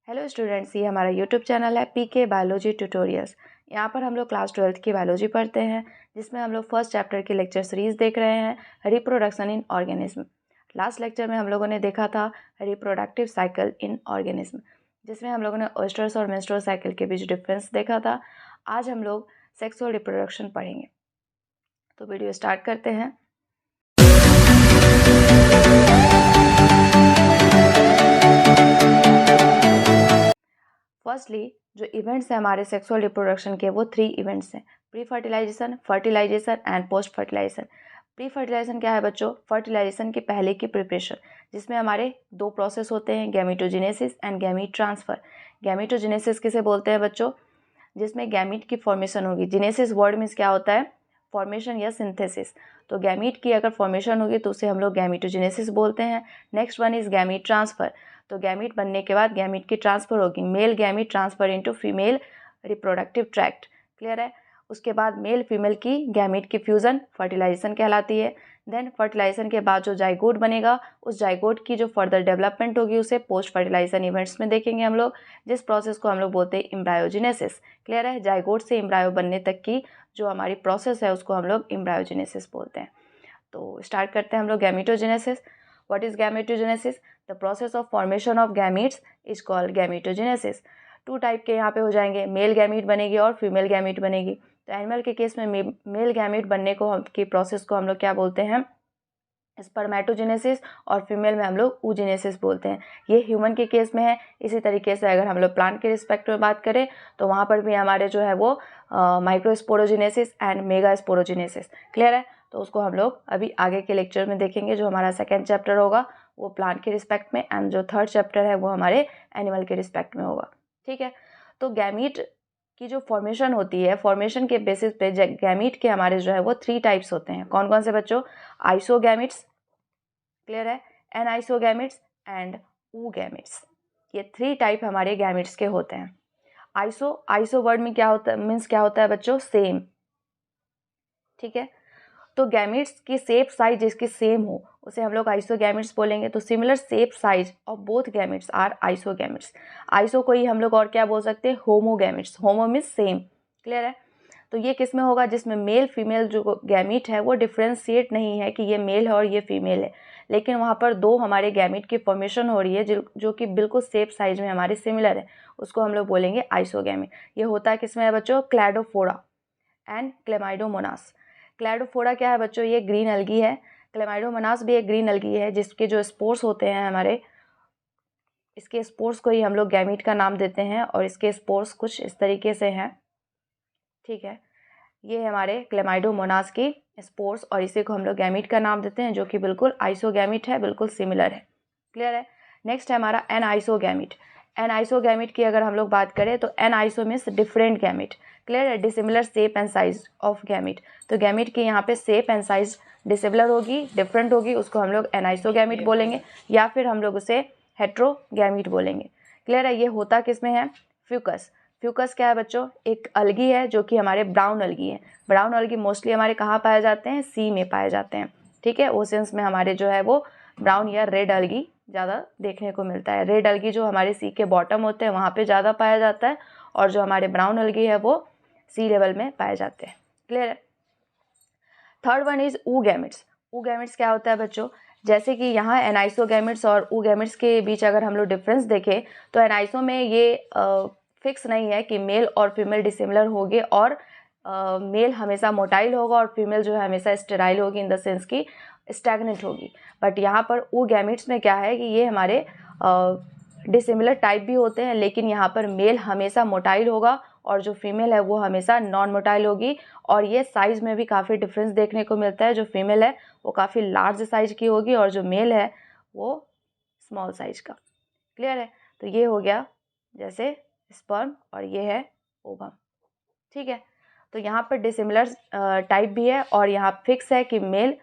Hello students, ये हमारा YouTube channel है पीके बायोलॉजी ट्यूटोरियल्स। यहाँ पर हम लोग क्लास 12th की बायोलॉजी पढ़ते हैं, जिसमें हम लोग फर्स्ट चैप्टर की लेक्चर सीरीज़ देख रहे हैं reproduction in organism. Last lecture में हम लोगों ने देखा था रिप्रोडक्टिव साइकिल इन ऑर्गेनिज्म, जिसमें हम लोगों ने ओएस्ट्रस और मेंस्ट्रुअल साइकिल के बीच डिफरेंस देखा था। आज हम लोग सेक्सुअल रिप्रोडक्शन पढ़ेंगे, तो वीडियो स्टार्ट करते हैं। फर्स्टली जो इवेंट्स हैं हमारे सेक्सुअल रिप्रोडक्शन के, वो 3 इवेंट्स हैं: pre fertilization, fertilization and post fertilization. Pre fertilization क्या है बच्चों? फर्टिलाइजेशन के पहले की प्रिपरेशन, जिसमें हमारे 2 प्रोसेस होते हैं, गैमीटोजेनेसिस एंड गैमीट ट्रांसफ़र। गैमीटोजेनेसिस किसे बोलते हैं बच्चों? जिसमें गैमीट की फॉर्मेशन होगी। जेनेसिस वर्ड मीन्स क्या होता है? फॉर्मेशन या सिंथेसिस। तो गैमीट की अगर फॉर्मेशन होगी तो उसे हम लोग गैमीटोजेनेसिस बोलते हैं। Next one is gamete transfer. तो गैमीट बनने के बाद गैमीट की ट्रांसफ़र होगी, male gamete transfer into female reproductive tract. Clear है? उसके बाद मेल फीमेल की गैमीट की फ्यूज़न फर्टिलाइजेशन कहलाती है। देन फर्टिलाइजेशन के बाद जो जाइगोट बनेगा, उस जाइगोट की जो फर्दर डेवलपमेंट होगी उसे पोस्ट फर्टिलाइजेशन इवेंट्स में देखेंगे हम लोग, जिस प्रोसेस को हम लोग बोलते हैं एम्ब्रायोजेनेसिस। क्लियर है? जाइगोट से एम्ब्रायो बनने तक की जो हमारी प्रोसेस है उसको हम लोग एम्ब्रायोजेनेसिस बोलते हैं। तो स्टार्ट करते हैं हम लोग gametogenesis. What is gametogenesis? The process of formation of gametes is called gametogenesis. 2 type के यहाँ पे हो जाएंगे, मेल गैमीट बनेगी और फीमेल गैमीट बनेगी। तो एनिमल के केस में मेल गैमीट बनने को की प्रोसेस को हम लोग क्या बोलते हैं? स्पर्मेटोजेनेसिस। और फीमेल में हम लोग oogenesis बोलते हैं। ये ह्यूमन के केस में है। इसी तरीके से अगर हम लोग प्लांट के रिस्पेक्ट में बात करें तो वहाँ पर भी हमारे जो है वो माइक्रोस्पोरोजेनेसिस एंड मेगास्पोरोजेनेसिस। क्लियर है? तो उसको हम लोग अभी आगे के लेक्चर में देखेंगे। जो हमारा सेकेंड चैप्टर होगा वो प्लांट के रिस्पेक्ट में, एंड जो थर्ड चैप्टर है वो हमारे एनिमल के रिस्पेक्ट में होगा। ठीक है? तो गैमीट की जो फॉर्मेशन होती है, फॉर्मेशन के बेसिस पे गैमीट के हमारे जो है वो 3 टाइप्स होते हैं। कौन कौन से बच्चों? आइसोगैमिट्स, क्लियर है, एनाइसोगैमिट्स एंड oogametes। ये 3 टाइप हमारे गैमिट्स के होते हैं। आइसो वर्ड में क्या होता है, मीन्स क्या होता है बच्चों? सेम। ठीक है? तो गैमिट्स की शेप साइज जिसकी सेम हो उसे हम लोग आइसोगैमिट्स बोलेंगे। तो similar shape size of both gametes are isogametes. Iso को ही हम लोग और क्या बोल सकते हैं? Homogametes. Homo means same. Clear है? तो ये किस में होगा? जिसमें मेल फीमेल जो गैमीट है वो डिफ्रेंशिएट नहीं है कि ये मेल है और ये फीमेल है, लेकिन वहाँ पर 2 हमारे गैमीट की फॉर्मेशन हो रही है जो कि बिल्कुल शेप साइज में हमारे सिमिलर है, उसको हम लोग बोलेंगे आइसोगैमीट। ये होता है किसमें है बच्चों? Cladophora and Chlamydomonas. क्लैडोफोरा क्या है बच्चों? ये ग्रीन अलगी है। क्लेमाइडोमोनास भी एक ग्रीन अलगी है, जिसके जो स्पोर्स होते हैं हमारे, इसके स्पोर्स को ही हम लोग गैमीट का नाम देते हैं, और इसके स्पोर्स कुछ इस तरीके से हैं। ठीक है? ये हमारे क्लेमाइडोमोनास की स्पोर्स, और इसी को हम लोग गैमीट का नाम देते हैं, जो कि बिल्कुल आइसोगैमीट है, बिल्कुल सिमिलर है। क्लियर है? नेक्स्ट है हमारा एनाइसोगैमीट। एनाइसोगैमीट की अगर हम लोग बात करें तो एनाइसो मीन्स डिफरेंट गैमीट। क्लियर है? Dissimilar shape and size of gamete. तो गैमीट की यहाँ पे शेप एंड साइज डिसिमिलर होगी, डिफरेंट होगी, उसको हम लोग एनाइसोगैमीट बोलेंगे, या फिर हम लोग उसे हेट्रोगैमीट बोलेंगे। क्लियर है? ये होता किसमें है? फ्यूकस। फ्यूकस क्या है बच्चों? एक अलगी है जो कि हमारे ब्राउन अलगी है। ब्राउन अलगी मोस्टली हमारे कहाँ पाए जाते हैं? सी में पाए जाते हैं। ठीक है? ओशंस में हमारे जो है वो ब्राउन या रेड अलगी ज़्यादा देखने को मिलता है। रेड अलगी जो हमारे सी के बॉटम होते हैं वहाँ पे ज़्यादा पाया जाता है, और जो हमारे ब्राउन अलगी है वो सी लेवल में पाए जाते हैं। क्लियर है? Third one is oogametes। oogametes क्या होता है बच्चों? जैसे कि यहाँ एनाइसोगैमिट्स और oogametes के बीच अगर हम लोग डिफरेंस देखें तो एनाइसो में ये फिक्स नहीं है कि मेल और फीमेल डिसिमिलर होंगे, और मेल हमेशा मोटाइल होगा और फीमेल जो है हमेशा स्टेराइल होगी, इन द सेंस की स्टैग्नेंट होगी। बट यहाँ पर oogametes में क्या है कि ये हमारे डिसिमिलर टाइप भी होते हैं, लेकिन यहाँ पर मेल हमेशा मोटाइल होगा और जो फीमेल है वो हमेशा नॉन मोटाइल होगी। और ये साइज़ में भी काफ़ी डिफरेंस देखने को मिलता है। जो फीमेल है वो काफ़ी लार्ज साइज की होगी, और जो मेल है वो स्मॉल साइज का। क्लियर है? तो ये हो गया जैसे स्पर्म, और ये है ओवम। ठीक है? तो यहाँ पर डिसिमिलर टाइप भी है, और यहाँ फिक्स है कि मेल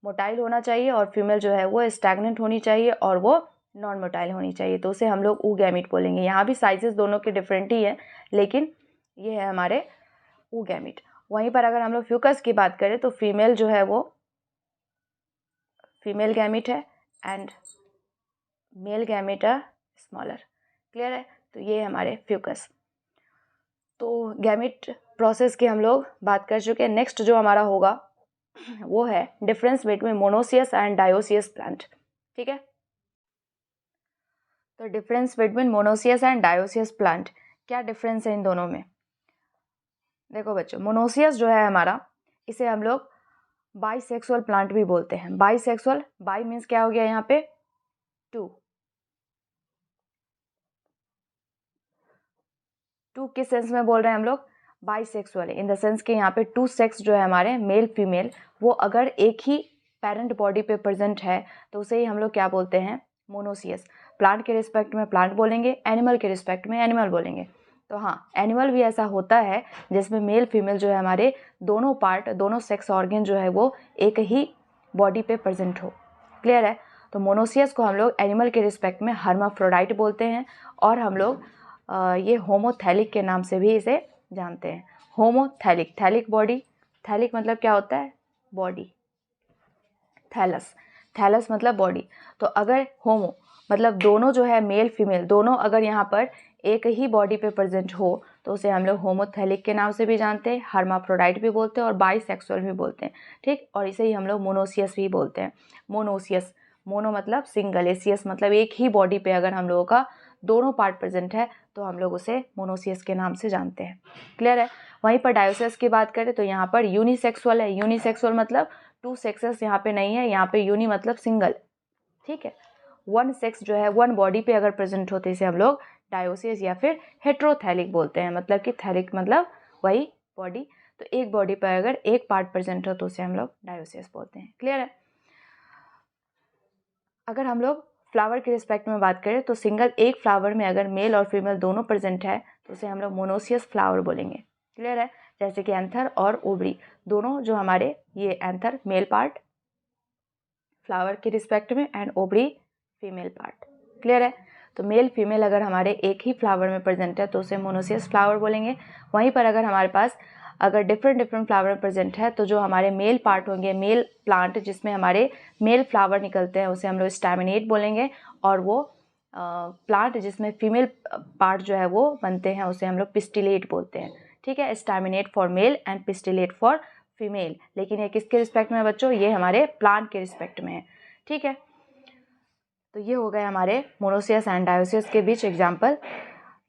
मोटाइल होना चाहिए और फीमेल जो है वो स्टैग्नेंट होनी चाहिए और वो नॉन मोटाइल होनी चाहिए। तो उसे हम लोग oogamete बोलेंगे। यहाँ भी साइजेस दोनों के डिफरेंट ही है, लेकिन ये है हमारे oogamete। वहीं पर अगर हम लोग फ्यूकस की बात करें तो फीमेल जो है वो फीमेल गैमीट है, and male gamete are smaller. Clear है? तो ये है हमारे फ्यूकस। तो गैमीट प्रोसेस की हम लोग बात कर चुके हैं। नेक्स्ट जो हमारा होगा वो है difference between monoecious and dioecious plant. ठीक है, तो difference between monoecious and dioecious plant, क्या डिफरेंस है इन दोनों में? देखो बच्चों, मोनोसियस जो है हमारा, इसे हम लोग बाइसेक्सुअल प्लांट भी बोलते हैं। बाइसेक्सुअल, बाई मीन्स क्या हो गया यहाँ पे? टू किस सेंस में बोल रहे हैं हम लोग? बाइसेक्सुअल इन द सेंस कि यहाँ पे टू सेक्स जो है हमारे मेल फीमेल, वो अगर एक ही पेरेंट बॉडी पे प्रेजेंट है तो उसे ही हम लोग क्या बोलते हैं? मोनोसियस। प्लांट के रिस्पेक्ट में प्लांट बोलेंगे, एनिमल के रिस्पेक्ट में एनिमल बोलेंगे। तो हाँ, एनिमल भी ऐसा होता है जिसमें मेल फीमेल जो है हमारे दोनों पार्ट, दोनों सेक्स ऑर्गन जो है वो एक ही बॉडी पे प्रेजेंट हो। क्लियर है? तो मोनोसियस को हम लोग एनिमल के रिस्पेक्ट में हर्माफ्रोडाइट बोलते हैं, और हम लोग ये होमोथैलिक के नाम से भी इसे जानते हैं। होमोथैलिक, थैलिक बॉडी, थैलिक मतलब क्या होता है? बॉडी। थैलस, थैलस मतलब बॉडी। तो अगर होमो मतलब दोनों जो है मेल फीमेल दोनों अगर यहाँ पर एक ही बॉडी पे प्रेजेंट हो तो उसे हम लोग होमोथैलिक के नाम से भी जानते हैं, हर्माफ्रोडाइट भी बोलते हैं और बाइसेक्सुअल भी बोलते हैं। ठीक, और इसे ही हम लोग मोनोसियस भी बोलते हैं। मोनोसियस, मोनो मतलब सिंगल, एसियस मतलब एक ही बॉडी पे अगर हम लोगों का दोनों पार्ट प्रेजेंट है तो हम लोग उसे मोनोसियस के नाम से जानते हैं। क्लियर है? वहीं पर डायोसियस की बात करें तो यहाँ पर यूनिसेक्सुअल है। यूनिसेक्सुअल मतलब टू सेक्सेस यहाँ पे नहीं है, यहाँ पे यूनि मतलब सिंगल। ठीक है, वन सेक्स जो है वन बॉडी पे अगर प्रेजेंट होते इसे हम लोग डायोसियस या फिर हेट्रोथैलिक बोलते हैं। मतलब कि थैलिक मतलब वही बॉडी, तो एक बॉडी पर अगर एक पार्ट प्रेजेंट हो तो उसे हम लोग डायोसियस बोलते हैं। क्लियर है? अगर हम लोग फ्लावर के रिस्पेक्ट में बात करें तो सिंगल एक फ्लावर में अगर मेल और फीमेल दोनों प्रेजेंट है तो उसे हम लोग मोनोसियस फ्लावर बोलेंगे। क्लियर है? जैसे कि एंथर और ओवरी दोनों जो हमारे, ये एंथर मेल पार्ट फ्लावर के रिस्पेक्ट में and ovary female part. Clear है? तो मेल फीमेल अगर हमारे एक ही फ्लावर में प्रेजेंट है तो उसे मोनोसियस फ्लावर बोलेंगे। वहीं पर अगर हमारे पास अगर डिफरेंट फ्लावर प्रेजेंट है तो जो हमारे मेल पार्ट होंगे, मेल प्लांट जिसमें हमारे मेल फ्लावर निकलते हैं उसे हम लोग स्टैमिनेट बोलेंगे, और वो प्लांट जिसमें फीमेल पार्ट जो है वो बनते हैं उसे हम लोग पिस्टिलेट बोलते हैं। ठीक है, staminate for male and pistillate for female. लेकिन ये किसके रिस्पेक्ट में है बच्चों? ये हमारे प्लांट के रिस्पेक्ट में है। ठीक है, तो ये हो गए हमारे मोनोसियस एंड डायोसियस के बीच एग्जाम्पल।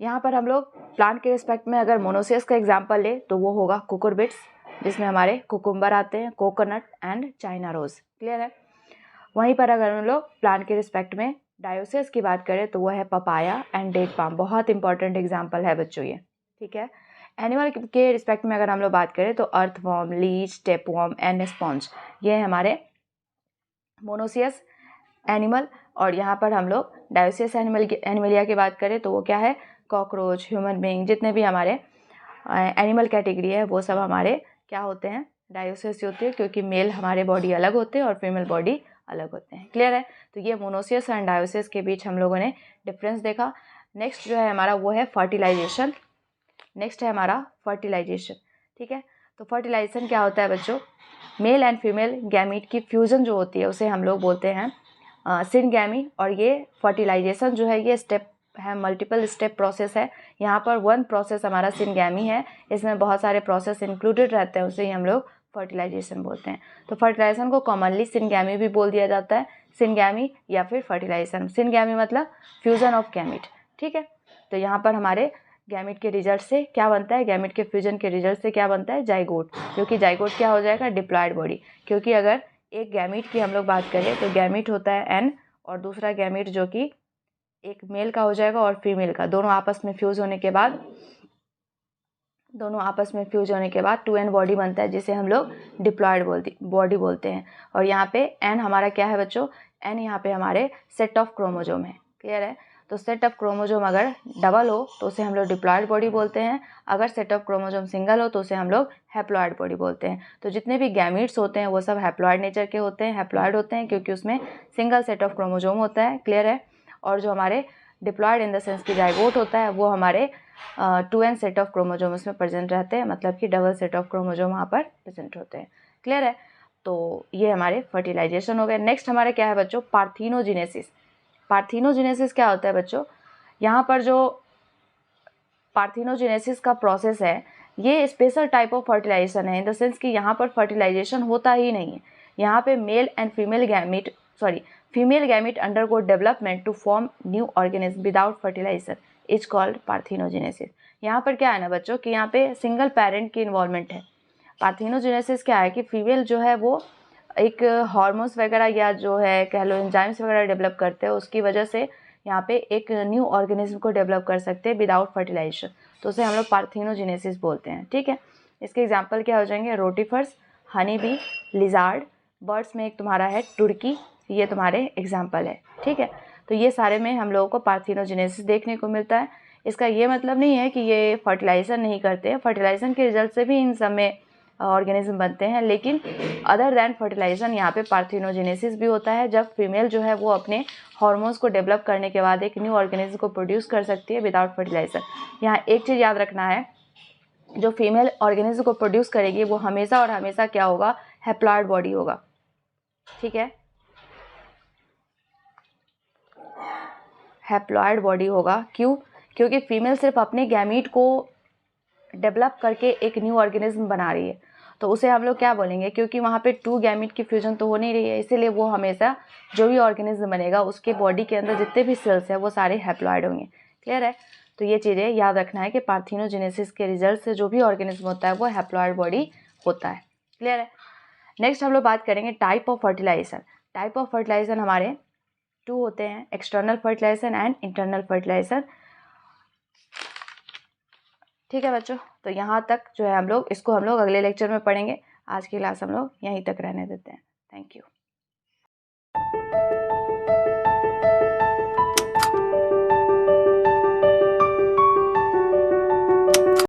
यहाँ पर हम लोग प्लांट के रिस्पेक्ट में अगर मोनोसियस का एग्जाम्पल ले तो वो होगा कुकुरबिट्स, जिसमें हमारे कुकुम्बर आते हैं, coconut and China rose. Clear है? वहीं पर अगर हम लोग प्लांट के रिस्पेक्ट में डायोसियस की बात करें तो वो है पपाया एंड डेट पाम। बहुत इंपॉर्टेंट एग्जाम्पल है बच्चों ये। ठीक है, एनिमल के रिस्पेक्ट में अगर हम लोग बात करें तो earthworm, leech, tapeworm and sponge, ये है हमारे मोनोसियस एनिमल। और यहाँ पर हम लोग डायोसियस एनिमलिया की बात करें तो वो क्या है? कॉकरोच, ह्यूमन बीइंग, जितने भी हमारे एनिमल कैटेगरी है वो सब हमारे क्या होते हैं? डायोसियस होते हैं, क्योंकि मेल हमारे बॉडी अलग होते हैं और फीमेल बॉडी अलग होते हैं। क्लियर है? तो ये मोनोसियस एंड डायोसियस के बीच हम लोगों ने डिफरेंस देखा। नेक्स्ट जो है हमारा वो है फर्टिलाइजेशन। नेक्स्ट है हमारा फर्टिलाइजेशन। ठीक है, तो फर्टिलाइजेशन क्या होता है बच्चों? मेल एंड फीमेल गैमीट की फ्यूजन जो होती है उसे हम लोग बोलते हैं सिनगैमी। और ये फर्टिलाइजेशन जो है ये स्टेप है, मल्टीपल स्टेप प्रोसेस है। यहाँ पर वन प्रोसेस हमारा सिनगैमी है, इसमें बहुत सारे प्रोसेस इंक्लूडेड रहते हैं, उसे ही हम लोग फर्टिलाइजेशन बोलते हैं। तो फर्टिलाइजेशन को कॉमनली सिनगैमी भी बोल दिया जाता है, सिनगैमी या फिर फर्टिलाइजेशन। सिनगैमी मतलब फ्यूजन ऑफ गैमीट। ठीक है, तो यहाँ पर हमारे गैमीट के रिजल्ट से क्या बनता है? गैमीट के फ्यूजन के रिजल्ट से क्या बनता है? जाइगोट। जो कि जाइगोट क्या हो जाएगा? Diploid body. क्योंकि अगर एक गैमीट की हम लोग बात करें तो गैमीट होता है एन, और दूसरा गैमीट जो कि एक मेल का हो जाएगा और फीमेल का, दोनों आपस में फ्यूज होने के बाद टू एन बॉडी बनता है, जिसे हम लोग डिप्लॉयड बॉडी बोलते हैं। और यहाँ पे एन हमारा क्या है बच्चों? एन यहाँ पे हमारे सेट ऑफ क्रोमोजोम है। क्लियर है? तो सेट ऑफ क्रोमोजोम अगर डबल हो तो उसे हम लोग डिप्लॉयड बॉडी बोलते हैं, अगर सेट ऑफ क्रोमोजोम सिंगल हो तो उसे हम लोग हैप्लॉयड बॉडी बोलते हैं। तो जितने भी गैमीट्स होते हैं वो सब हैप्लॉयड नेचर के होते हैं, हैप्लॉयड होते हैं क्योंकि उसमें सिंगल सेट ऑफ क्रोमोजोम होता है। क्लियर है? और जो हमारे डिप्लॉयड इन द सेंस की जाइगोट होता है वो हमारे 2n सेट ऑफ क्रोमोजोम उसमें प्रेजेंट रहते हैं, मतलब कि डबल सेट ऑफ क्रोमोजोम वहाँ पर प्रेजेंट होते हैं। क्लियर है? तो ये हमारे फर्टिलाइजेशन हो गए। नेक्स्ट हमारे क्या है बच्चों? पार्थिनोजेनेसिस। पार्थिनोजेनेसिस क्या होता है बच्चों? यहाँ पर जो पार्थिनोजेनेसिस का प्रोसेस है, ये स्पेशल टाइप ऑफ फर्टिलाइजेशन है, इन द सेंस कि यहाँ पर फर्टिलाइजेशन होता ही नहीं है। यहाँ पे male and female gamete undergo development to form new organism without fertilization is called parthenogenesis. यहाँ पर क्या है ना बच्चों कि यहाँ पे सिंगल पेरेंट की इन्वॉल्वमेंट है। पार्थिनोजेनेसिस क्या है कि फीमेल जो है वो एक हार्मोन्स वगैरह या जो है कह लो एंजाइम्स वगैरह डेवलप करते हैं, उसकी वजह से यहाँ पे एक न्यू ऑर्गेनिज्म को डेवलप कर सकते हैं विदाउट फर्टिलाइजेशन, तो उसे हम लोग पार्थिनोजेनेसिस बोलते हैं। ठीक है, इसके एग्जाम्पल क्या हो जाएंगे, rotifers, honey bee, lizard, birds में एक तुम्हारा है टुर्की, ये तुम्हारे एग्जाम्पल है। ठीक है, तो ये सारे में हम लोगों को पार्थिनोजेनेसिस देखने को मिलता है। इसका ये मतलब नहीं है कि ये फर्टिलाइजेशन नहीं करते हैं, फर्टिलाइजेशन के रिजल्ट से भी इन सब में ऑर्गेनिज्म बनते हैं, लेकिन अदर दैन फर्टिलाइजेशन यहाँ पे पार्थिनोजेनेसिस भी होता है, जब फीमेल जो है वो अपने हार्मोन्स को डेवलप करने के बाद एक न्यू ऑर्गेनिज्म को प्रोड्यूस कर सकती है विदाउट फर्टिलाइजेशन। यहाँ एक चीज़ याद रखना है, जो फीमेल ऑर्गेनिज्म को प्रोड्यूस करेगी वो हमेशा और हमेशा क्या होगा, हैप्लॉइड बॉडी होगा। ठीक है, हैप्लॉइड बॉडी होगा। क्यों? क्योंकि फीमेल सिर्फ अपने गैमीट को डेवलप करके एक न्यू ऑर्गेनिज्म बना रही है, तो उसे हम लोग क्या बोलेंगे, क्योंकि वहाँ पे 2 गैमीट की फ्यूजन तो हो नहीं रही है, इसीलिए वो हमेशा जो भी ऑर्गेनिज्म बनेगा उसके बॉडी के अंदर जितने भी सेल्स हैं वो सारे हैप्लॉइड होंगे। क्लियर है? तो ये चीज़ें याद रखना है कि पार्थिनोजेनेसिस के रिजल्ट से जो भी ऑर्गेनिज्म होता है वो हैप्लॉइड बॉडी होता है। क्लियर है? नेक्स्ट हम लोग बात करेंगे type of fertilization. Type of fertilization हमारे 2 होते हैं, external fertilization and internal fertilization. ठीक है बच्चों, तो यहाँ तक जो है हम लोग इसको हम लोग अगले लेक्चर में पढ़ेंगे। आज की क्लास हम लोग यहीं तक रहने देते हैं। Thank you.